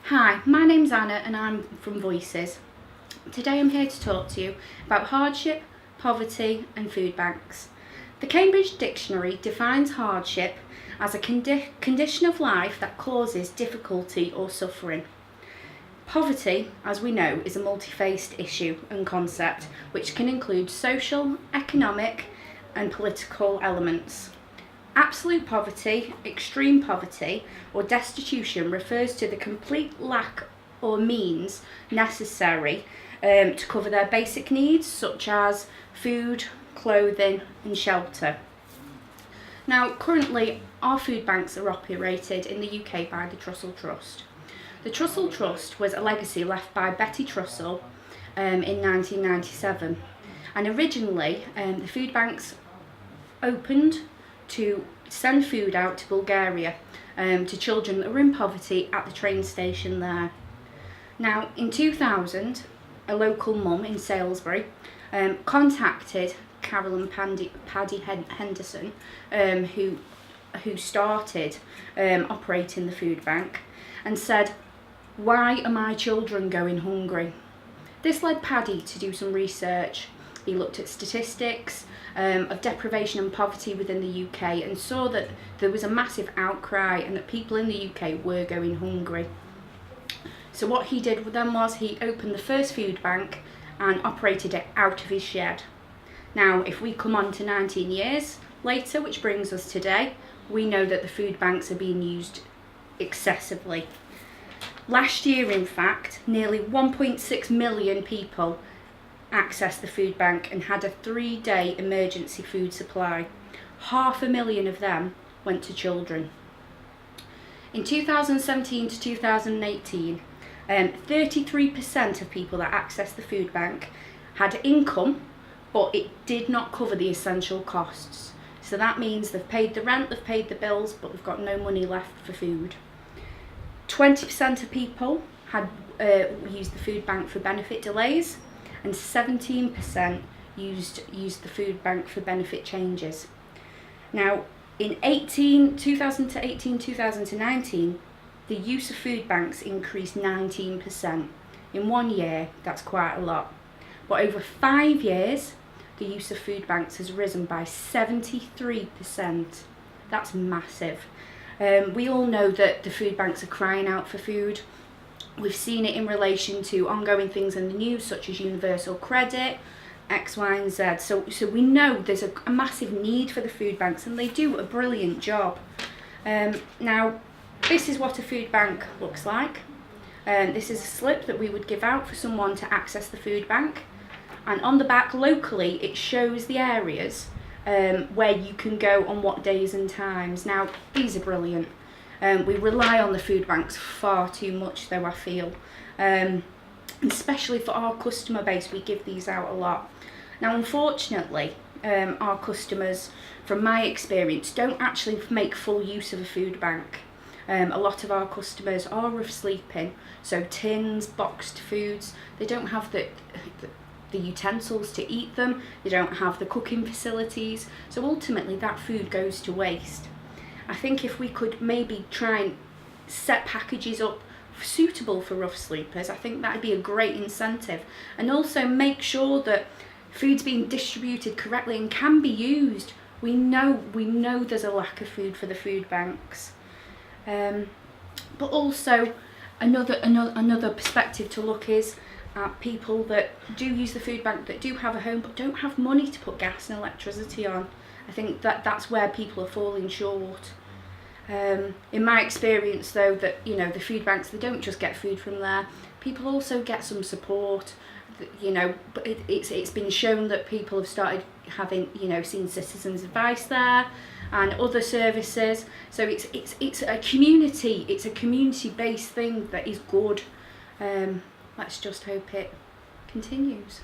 Hi, my name's Anna and I'm from Voices. Today I'm here to talk to you about hardship, poverty and food banks. The Cambridge Dictionary defines hardship as a condition of life that causes difficulty or suffering. Poverty, as we know, is a multi-faced issue and concept which can include social, economic and political elements. Absolute poverty, extreme poverty or destitution refers to the complete lack or means necessary to cover their basic needs such as food, clothing and shelter. Now currently our food banks are operated in the UK by the Trussell Trust. The Trussell Trust was a legacy left by Betty Trussell in 1997, and originally the food banks opened to send food out to Bulgaria to children that were in poverty at the train station there. Now in 2000 a local mum in Salisbury contacted Carol and Paddy Henderson who started operating the food bank and said, "Why are my children going hungry?" This led Paddy to do some research. He looked at statistics of deprivation and poverty within the UK and saw that there was a massive outcry and that people in the UK were going hungry. So what he did then was he opened the first food bank and operated it out of his shed. Now if we come on to 19 years later, which brings us today, we know that the food banks are being used excessively. Last year in fact, nearly 1.6 million people accessed the food bank and had a 3-day emergency food supply. 500,000 of them went to children. In 2017 to 2018, 33% of people that accessed the food bank had income, but it did not cover the essential costs. So that means they've paid the rent, they've paid the bills, but they've got no money left for food. 20% of people had used the food bank for benefit delays, and 17% used the food bank for benefit changes. Now, in 2000 to 18, 2000 to 19, the use of food banks increased 19%. In 1 year, that's quite a lot. But over 5 years, the use of food banks has risen by 73%. That's massive. We all know that the food banks are crying out for food. We've seen it in relation to ongoing things in the news such as universal credit, X, Y and Z. So we know there's a massive need for the food banks and they do a brilliant job. Now this is what a food bank looks like. This is a slip that we would give out for someone to access the food bank, and on the back locally it shows the areas where you can go on what days and times. Now these are brilliant. We rely on the food banks far too much though, I feel. Especially for our customer base, we give these out a lot. Now unfortunately, our customers, from my experience, don't actually make full use of a food bank. A lot of our customers are rough sleeping, so tins, boxed foods, they don't have the utensils to eat them, they don't have the cooking facilities, so ultimately that food goes to waste. I think if we could maybe try and set packages up suitable for rough sleepers, I think that'd be a great incentive, and also make sure that food's being distributed correctly and can be used. We know there's a lack of food for the food banks, but also another perspective to look is at people that do use the food bank, that do have a home but don't have money to put gas and electricity on. I think that's where people are falling short. In my experience though, that the food banks, they don't just get food from there, people also get some support. But it's been shown that people have started having seen citizens advice there and other services, so it's a community based thing that is good. Let's just hope it continues.